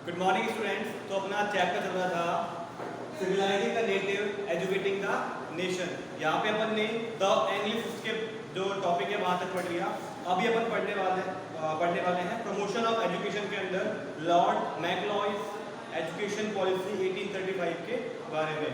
Good morning students. तो अपना chapter चल रहा था civilising the native educating the nation. यहाँ पे अपन ने द इंग्लिश के जो टॉपिक है वहाँ तक पढ़ लिया। अभी अपन पढ़ने वाले हैं प्रमोशन ऑफ एजुकेशन के अंदर लॉर्ड मैकलॉयज एजुकेशन पॉलिसी 1835 के बारे में।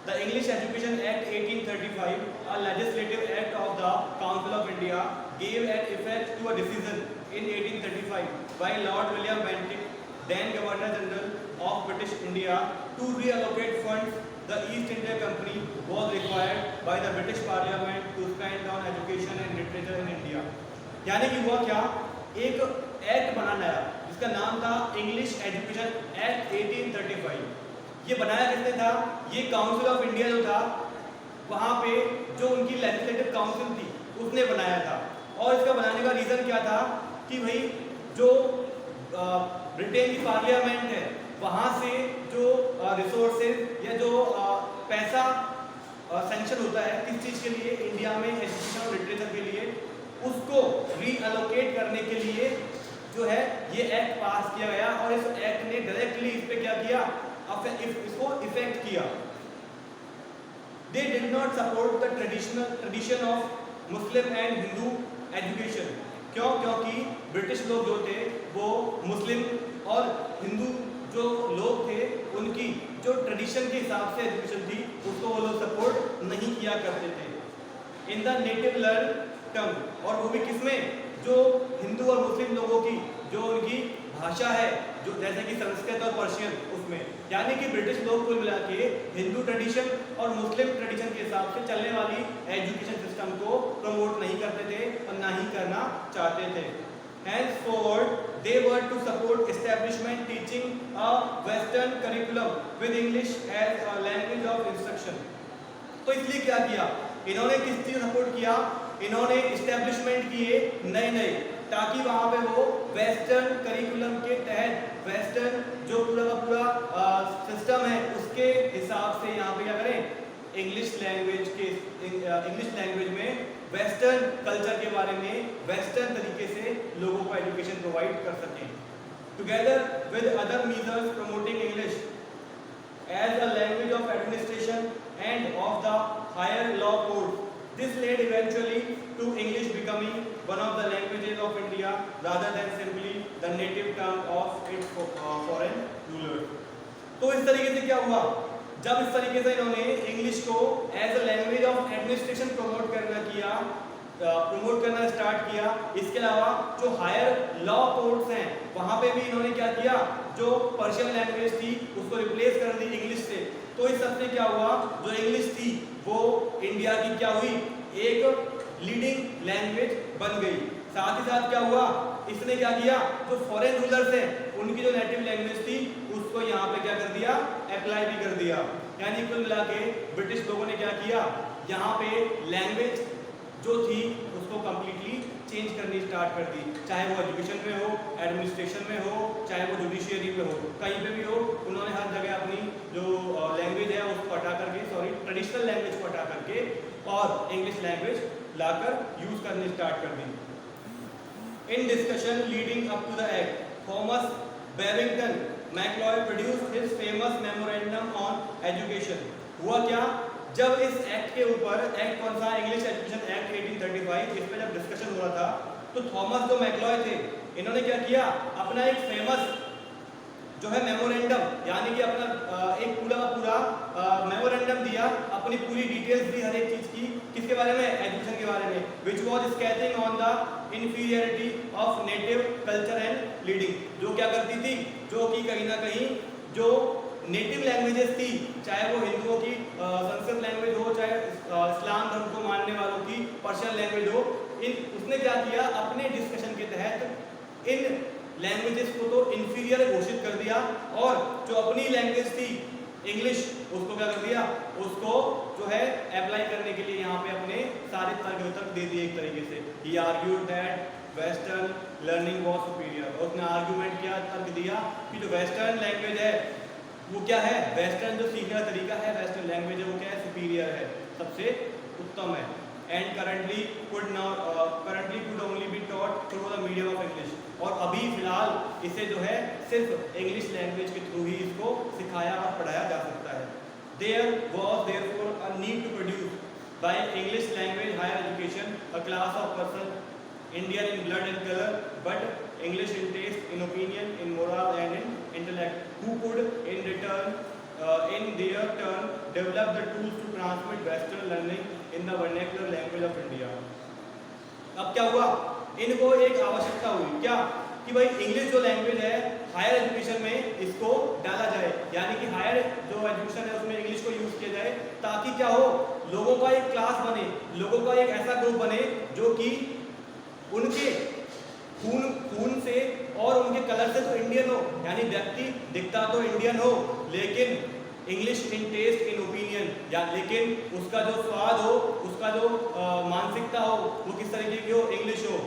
The English education act 1835, a legislative act of the Council of India, gave an effect to a decision in 1835 by Lord William Bentinck, then Governor General of British India, to reallocate funds the East India Company was required by the British Parliament to spend on education and literature in India। यानी कि हुआ क्या, एक act बनाना है जिसका नाम था English education act 1835। ये बनाया किसने था? ये काउंसिल ऑफ इंडिया जो था वहाँ पे जो उनकी लेजिस्लेटिव काउंसिल थी उसने बनाया था। और इसका बनाने का रीज़न क्या था कि भाई जो ब्रिटेन की पार्लियामेंट है वहाँ से जो रिसोर्सेज या जो पैसा सेंक्शन होता है किस चीज़ के लिए, इंडिया में एजुकेशन और लिटरेचर के लिए, उसको रीअलोकेट करने के लिए जो है ये एक्ट पास किया गया। और इस एक्ट ने डायरेक्टली इस पे क्या किया, इसको इफेक्ट किया। They did not support the tradition of Muslim and Hindu education। क्यों? क्योंकि ब्रिटिश लोग जो थे वो मुस्लिम और हिंदू जो लोग थे उनकी जो ट्रेडिशन के हिसाब से एजुकेशन थी उसको वो लोग सपोर्ट नहीं किया करते थे। इन द नेटिव लर्न टंग, और वो भी किसमें, जो हिंदू और मुस्लिम लोगों की जो उनकी भाषा है, जो जैसे कि संस्कृत और पर्शियन, उसमें यानी कि ब्रिटिश लोग कुल मिला के हिंदू ट्रेडिशन और मुस्लिम ट्रेडिशन के हिसाब से चलने वाली एजुकेशन सिस्टम को प्रमोट नहीं करते थे और ना ही करना चाहते थे। Henceforth, they were to support establishment teaching a Western curriculum with English as a language of instruction। तो इसलिए क्या किया इन्होंने, किस चीज सपोर्ट किया, इन्होंने इस्टेब्लिशमेंट किए नए ताकि वहाँ पे वो वेस्टर्न करिकुलम के तहत वेस्टर्न जो पूरा का पूरा सिस्टम है उसके हिसाब से यहाँ पे क्या करें, इंग्लिश लैंग्वेज में वेस्टर्न कल्चर के बारे में वेस्टर्न तरीके से लोगों को एजुकेशन प्रोवाइड कर सकें। Together with other measures promoting English as a language of administration and of the higher law code, this led eventually to English becoming one of the languages of India rather than simply the native tongue of its foreign rulers। तो इस तरीके से क्या हुआ, जब इस तरीके से इन्होंने इंग्लिश को as a language of administration promote करना स्टार्ट किया, इसके अलावा जो हायर लॉ कोड्स हैं वहाँ पे भी इन्होंने क्या किया, जो पर्शियन लैंग्वेज थी उसको रिप्लेस कर दी इंग्लिश से। तो इस सबसे क्या हुआ, जो इंग्लिश थी वो इंडिया की क्या हुई, एक लीडिंग लैंग्वेज बन गई। साथ ही साथ क्या हुआ, इसने क्या किया, जो फॉरेन रूलर्स हैं उनकी जो नेटिव लैंग्वेज थी उसको यहाँ पे क्या कर दिया, अप्लाई भी कर दिया। यानी कुल मिला के ब्रिटिश लोगों ने क्या किया, यहाँ पे लैंग्वेज जो थी उसको कंप्लीटली चेंज करनी स्टार्ट कर दी, चाहे वो एजुकेशन में हो, एडमिनिस्ट्रेशन में हो, चाहे वो जुडिशियरी में हो, कहीं पे भी हो, उन्होंने हर जगह अपनी जो लैंग्वेज है उसको हटा करके, ट्रेडिशनल लैंग्वेज को हटा करके और इंग्लिश लैंग्वेज लाकर यूज करनी स्टार्ट कर दी। In discussion leading up to the act, Thomas Babington Macaulay produced his famous memorandum on education. हुआ क्या, जब इस एक्ट के ऊपर, एक्ट कौन सा, इंग्लिश एजुकेशन एक्ट 1835, इस पर जब डिस्कशन हुआ था तो थॉमस जो मैकलॉय थे इन्होंने क्या किया, अपना एक फेमस जो है मेमोरेंडम, यानी कि अपना एक पूरा मेमोरेंडम दिया, अपनी पूरी डिटेल्स दी हर एक चीज की, किसके बारे में, एजुकेशन के बारे में, which was sketching on the inferiority of native culture and leading. जो क्या करती थी, जो कि कहीं ना कहीं जो नेटिव लैंग्वेजेस थी, चाहे वो हिंदुओं की संस्कृत लैंग्वेज हो, चाहे इस्लाम धर्म को मानने वालों की पर्शियन लैंग्वेज हो, उसने क्या किया, अपने डिस्कशन के तहत इन लैंग्वेजेस को तो इंफीरियर घोषित कर दिया और जो अपनी लैंग्वेज थी इंग्लिश उसको क्या कर दिया, उसको जो है अप्लाई करने के लिए यहाँ पे अपने सारे तर्क दे दिए एक तरीके से। He argued that western learning was superior, और उसने आर्ग्यूमेंट किया, तर्क दिया कि जो वेस्टर्न लैंग्वेज है वो क्या है, वेस्टर्न जो सीखने का तरीका है, वेस्टर्न लैंग्वेज है वो क्या है, सुपीरियर है, सबसे उत्तम है। and currently could only be taught through the medium of English. और अभी फिलहाल इसे जो है सिर्फ इंग्लिश लैंग्वेज के थ्रू ही इसको सिखाया और पढ़ाया जा सकता है. There was therefore a need to produce by English language higher education a class of person Indian in blood and color, but English in taste, in opinion, in moral and in intellect, who could in their turn develop the tools to transmit Western learning in the vernacular language of India. अब क्या हुआ, इनको एक आवश्यकता हुई क्या कि भाई इंग्लिश जो लैंग्वेज है हायर एजुकेशन में इसको डाला जाए, यानी कि हायर जो एजुकेशन है उसमें इंग्लिश को यूज किया जाए, ताकि क्या हो, लोगों का एक क्लास बने, लोगों का एक ऐसा ग्रुप बने जो कि उनके खून से और उनके कलर से तो इंडियन हो, यानी व्यक्ति दिखता तो इंडियन हो लेकिन English in taste in opinion, या लेकिन उसका जो स्वाद हो, उसका जो मानसिकता हो वो किस तरीके की हो, इंग्लिश हो,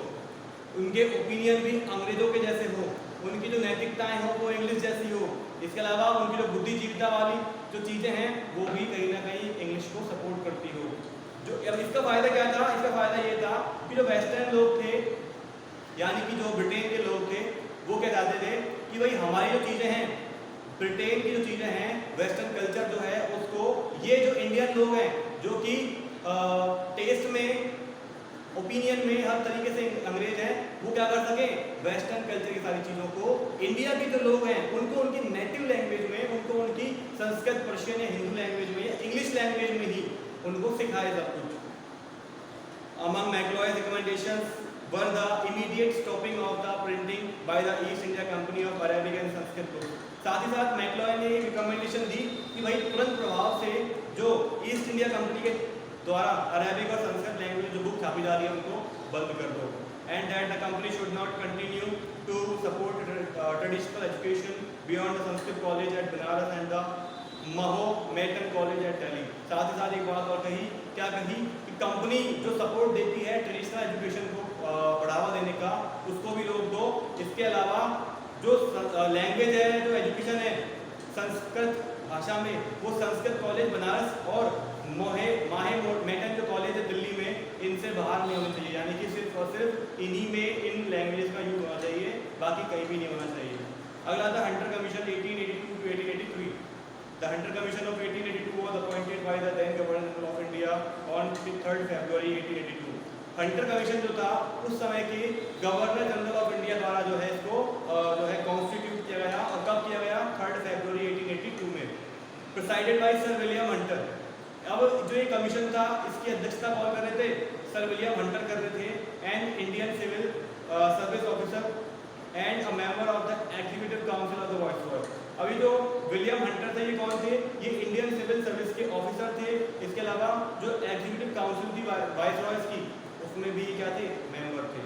उनके ओपिनियन भी अंग्रेजों के जैसे हो, उनकी जो नैतिकताएं हो वो इंग्लिश जैसी हो, इसके अलावा उनकी जो बुद्धिजीविता वाली जो चीज़ें हैं वो भी कहीं ना कहीं इंग्लिश को सपोर्ट करती हो. जो अब इसका फ़ायदा क्या था, इसका फ़ायदा ये था कि जो वेस्टर्न लोग थे, यानी कि जो ब्रिटेन के लोग थे, वो क्या चाहते थे कि भाई हमारी जो चीज़ें हैं, ब्रिटेन की जो चीज़ें हैं, वेस्टर्न कल्चर जो है उसको ये जो इंडियन लोग हैं जो कि टेस्ट में, ओपिनियन में, हर तरीके से अंग्रेज हैं, वो क्या कर सके, वेस्टर्न कल्चर की सारी चीज़ों को इंडिया के जो लोग हैं उनको उनकी नेटिव लैंग्वेज में, उनको उनकी संस्कृत, पर्शियन या हिंदू लैंग्वेज में या इंग्लिश लैंग्वेज में ही उनको सिखाए सब कुछ. Among Macloy's recommendations were the immediate stopping of the printing by the East India Company of Arabic and Sanskrit books. साथ ही साथ मैक्लॉय ने एक रिकमेंडेशन दी कि भाई तुरंत प्रभाव से जो ईस्ट इंडिया कंपनी के द्वारा अरेबिक और संस्कृत लैंग्वेज जो बुक छापी जा रही है उनको बंद कर दो. And that the company should not continue to support traditional education beyond the Sanskrit college at Banaras and the Mahometan college at Delhi. साथ ही साथ एक बात और कही, क्या कही कि कंपनी जो सपोर्ट देती है ट्रेडिशनल एजुकेशन को बढ़ावा देने का, उसको भी रोक दो. इसके अलावा जो लैंग्वेज है, जो एजुकेशन है संस्कृत भाषा में, वो संस्कृत कॉलेज बनारस और महोमेटन जो कॉलेज है दिल्ली में, इनसे बाहर नहीं होना चाहिए, यानी कि सिर्फ और सिर्फ इन्हीं में इन लैंग्वेज का यूज होना चाहिए, बाकी कहीं भी नहीं होना चाहिए. अगला था Hunter commission 1882 to 1883. The Hunter Commission of 1882 was appointed by the then Governor of India on 3rd February 1882. Hunter commission जो था उस समय के गवर्नर जनरल ऑफ इंडिया द्वारा जो है इसको जो है कॉन्स्टिट्यूट किया गया, और कब किया गया, 3rd फरवरी 1882 में, presided bye sir William Hunter. अब जो ये कमीशन था इसकी अध्यक्षता कौन कर रहे थे, सर विलियम हंटर कर रहे थे, and Indian civil service officer and a member of the executive council of the viceroy. अभी जो विलियम हंटर थे ये कौन थे, ये इंडियन सिविल सर्विस के ऑफिसर थे. इसके अलावा जो एग्जीक्यूटिव काउंसिल थी वाइसरॉयज की, उसमें भी क्या थे, मेंबर थे.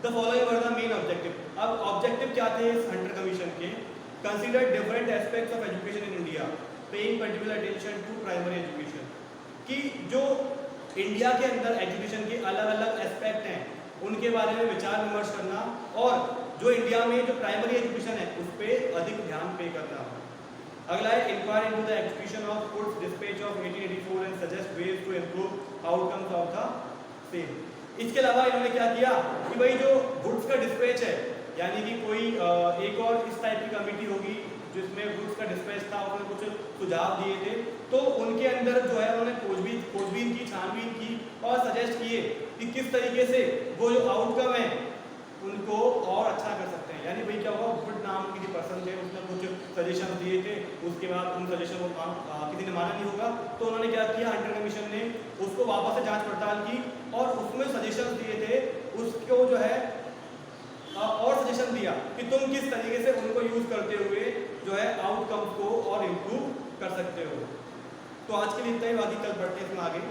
The following were the main objective. अब ऑब्जेक्टिव क्या थे इस हंटर कमीशन के, consider different aspects of education in India, paying particular attention to primary education. कि जो इंडिया के अंदर एजुकेशन के अलग अलग एस्पेक्ट हैं उनके बारे में विचार विमर्श करना, और जो इंडिया में जो प्राइमरी एजुकेशन है उस पर अधिक ध्यान पे करना. अगला है inquire into the execution of goods dispatch of 1884 and suggest ways to improve outcomes of the same. इसके अलावा इन्होंने क्या किया कि भाई जो गुड्स का डिस्पैच है, यानी कि कोई एक और इस टाइप की कमेटी होगी जिसमें गुड्स का डिस्पैच था, उन्होंने कुछ सुझाव दिए थे, तो उनके अंदर जो है उन्होंने खोजबीन की, छानबीन की और सजेस्ट किए कि किस तरीके से वो जो आउटकम है उनको और अच्छा कर सकते हैं. यानी भाई क्या हुआ, गुड नाम किसी पर्सन थे, उसने कुछ सजेशन दिए थे, उसके बाद उन सजेशन को किसी ने माना नहीं होगा, तो उन्होंने क्या किया, हंटर कमीशन ने उसको वापस से जांच पड़ताल की और उसमें सजेशन दिए थे, उसको जो है और सजेशन दिया कि तुम किस तरीके से उनको यूज करते हुए जो है आउटकम को और इम्प्रूव कर सकते हो. तो आज के लिए इतना ही, बाकी कल बढ़ते हैं इसमें आगे.